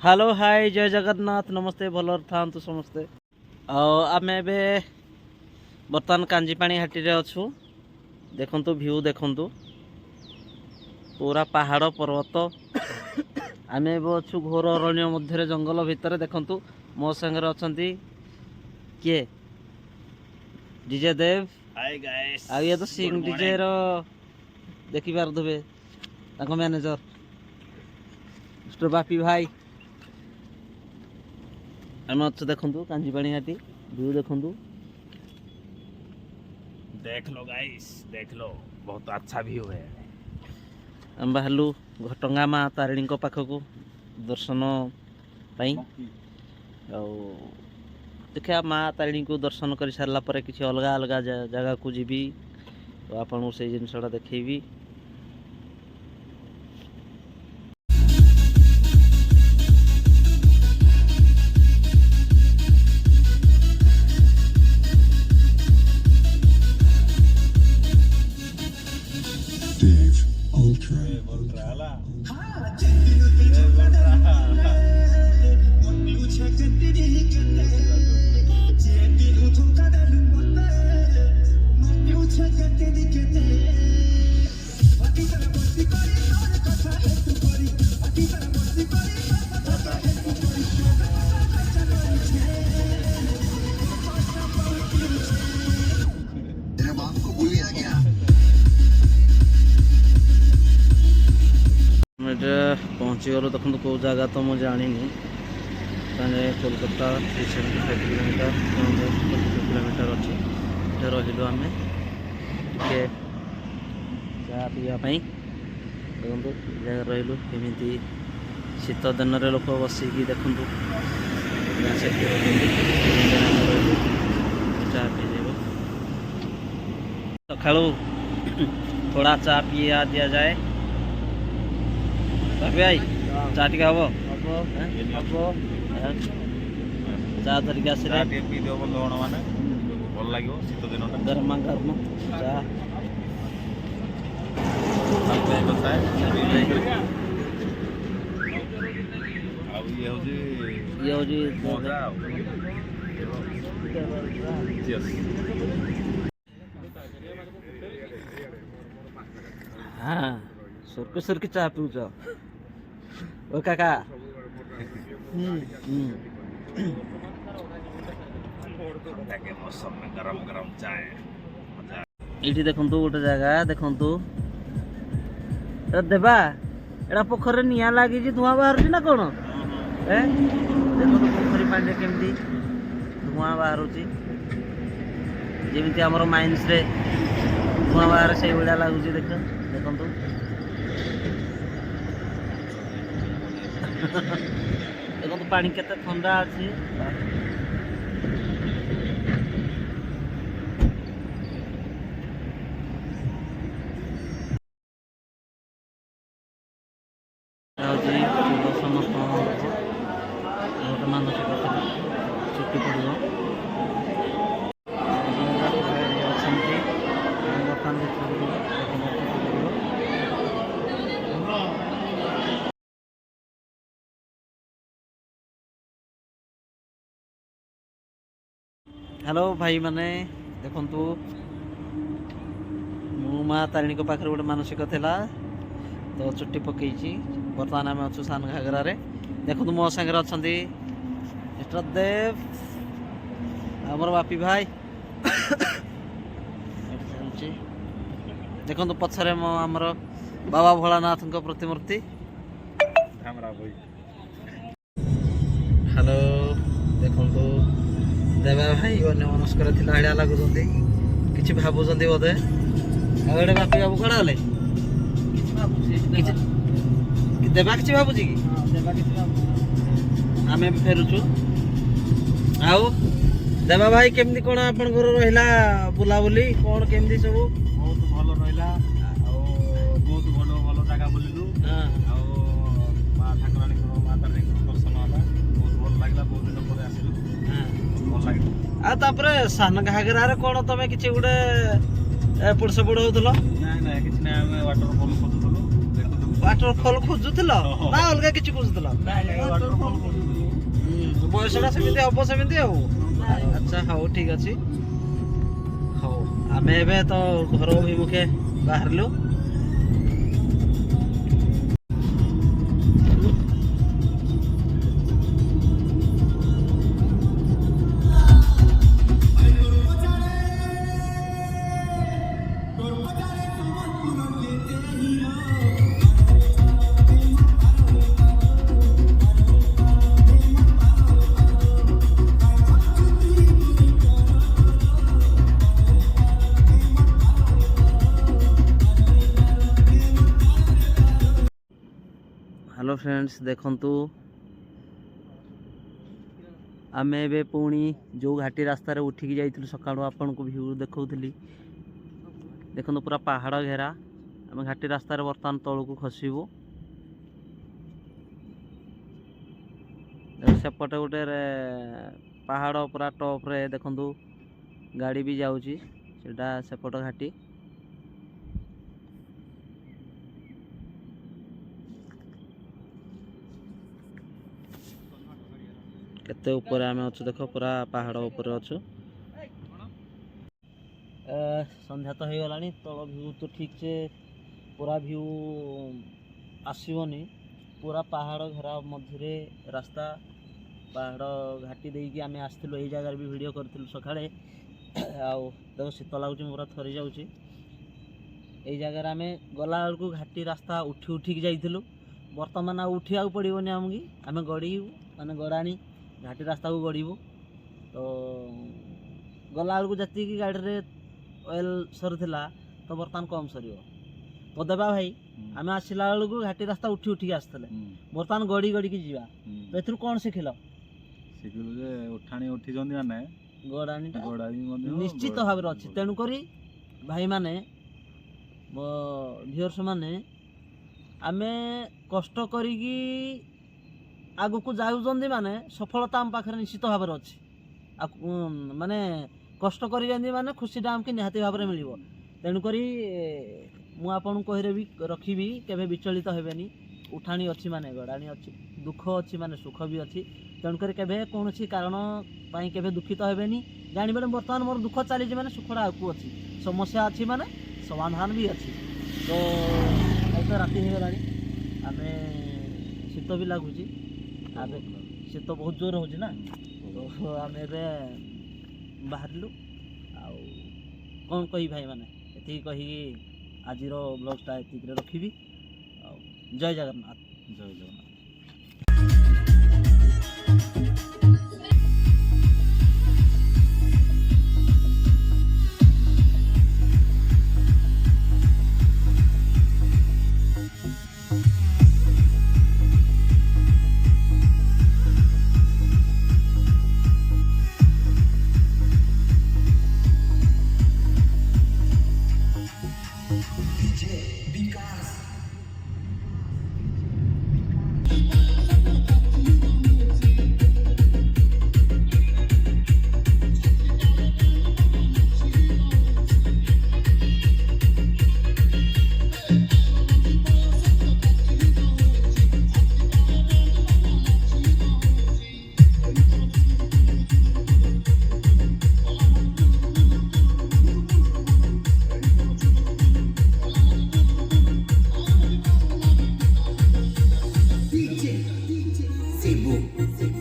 Hello hi जय जगन्नाथ नमस्ते भल था समस्ते आम बर्तमान कांजीपाणी हाटी रे अच्छु देखंतु व्यू देखंतु पूरा पहाड़ पर्वत आम अच्छु घोर अरण्य मध्य जंगल भितर देखंतु मो संगे अछंती किए डीजे देव हाय गाइस आ ये तो सिंग डीजे रो देखि पारथुबे ताको मैनेजर मिस्टर बापी भाई आम अच्छे देखु कांजीपाणी हाटी व्यू देखु देख लो गाइस देख लो बहुत अच्छा व्यू है। आम बाहरलु घटंगा माँ तारिणी पाखक दर्शन पाई देखा माँ तारिणी को दर्शन कर सारा पर किसी अलग अलग जगह को जीवी तो आपको से जिनसा देखी पहुँची गलु देखो कौ जगह तो मुझे जानी कोलकाता 375 किलोमीटर अच्छी रही आम टे चा पीवाई देखो जगह रही केमी शीत दिन लोक बसिकी देखु चा पी सका थोड़ा चा पिया दि जाए भाई चा टी हम चा धरिक आस गरमा गरम चा ये हाँ सुरकी चा पीऊच ओ काका ये देखु गोटे जगह देखु देवा एटा पोखर निया लगी धुआं बाहर ना कौन देखो पोखरी पानी केमती धुआं बाहर जमी आम माइन्स रे धुआं बाहर से भाया लगुच देखु देखो पानी केते ठंडा अच्छी मानसिक छुट्टी पड़ो हेलो भाई माने देखु मु माँ तारिणी पाखे गोटे मानसिक थिला तो चुट्टी पकई बर्तमान आम अच्छु सान घाघरा रे देखु मो सागर अच्छा मिस्टर देव आमर बापी भाई देखु पछरे मो आमर बाबा भोलानाथ प्रतिमूर्ति हेलो देखु देवा भाई अन्य मनस्कर थिला लगुंट कि भावुं बोधे आगे बापी बाबू कौन गले देवा कि भावुची कि आम फेरुचु आउ देवा भाई केमती कौन आप रहा बुलाबुली कौन केमती सब बहुत भल रहा बहुत भल भल जगह बुलू माँ ठाकुराणी माँ तारिणी दर्शन है बहुत भल लगे बहुत दिन पर आसलु भल लगे आ सान घाघरा कौन तुम कि गोटे एपट सेपट होल ना ना कि वाटरफल खोजुलु देखु ୱାଟରଫଲ୍ ଖୋଜୁଥିଲ ନା ଅଲଗା କିଛି ଖୋଜୁଥିଲ? ବୟସଟା ସେମିତି ହବ ସେମିତି ଆଉ। ଆଚ୍ଛା ହଉ ଠିକ ଅଛି। ହଉ ଆମେ ଏବେ ତ ଘର ଅଭିମୁଖେ ବାହାରିଲୁ। हेलो फ्रेंड्स देखंतु आमे एबे पुणी जो घाटी रास्तार उठिकी जाइथिलु सकाळु आपनको व्यू देखौथिली। देखंतु पूरा पहाड़ घेरा आमे घाटी रास्तार वर्तमान तळକୁ खसिबु। सेपटे गोटे पहाड़ पूरा टॉप रे देखंतु गाड़ी भी जाउची सेटा सेपट घाटी। केते ऊपर आमे अछु देखो पूरा पहाड़ ऊपर अछु। संध्या तो हो गलानी तल व्यू तो ठीक से पूरा व्यू आसीबनी। पूरा पहाड़ घेरा मध्य रास्ता पहाड़ घाटी देकी आमे आस्थिलु। एई जगह भी वीडियो करथिलु सकाळे आउ देखो शीत लागुची पूरा थरी जाउची। एई जगह आमे गला बेलकु घाटी रास्ता उठी उठी जाइथिलु। वर्तमान आ उठिया पड़िबनी आमगी आमे गड़ी माने गड़ानी घाटी रास्ता को गड़बू। तो गला बेलू जी गाड़ी रे ऑयल सरीला तो बर्तमान कम सर तो देवा भाई आम आसला बेलू घाटी रास्ता उठी उठी आसते बर्तमान गड़ी गड़ी की जीवा। तो ए कौन शिखिल? शिखिलु जे उठाणी उठी जंदी माने गड़ाणी गड़ाणी निश्चित भाव में अच्छी। तेणुक भाई माने व्यूअर्स माने आमे कष्ट करी आगु को जाऊँगी माने सफलता आम पाखे निश्चित भाव में अच्छी। माने कष्ट कर माने खुशीटा आमके निहाती भाव में मिल। तेणुक मुझे कही भी रखी केवे विचलित हेनी। उठाणी अच्छी माने गड़ाणी अच्छी दुख अच्छी माने सुख भी अच्छी। तेणुक केवे कौन कारण केवे दुखित हेनी जानवे बर्तमान मोर दुख चली माने सुखटा आगू अच्छी समस्या अच्छी माने समाधान भी अच्छी। तो तो राति हो गला आम शीत भी लगुच शीत बहुत जोर हो ना। तो आम बाहर कौन कही भाई माने ये कही आज ब्लॉगटा ये रखी। जय जगन्नाथ। जय जगन्नाथ। DJ Sibu.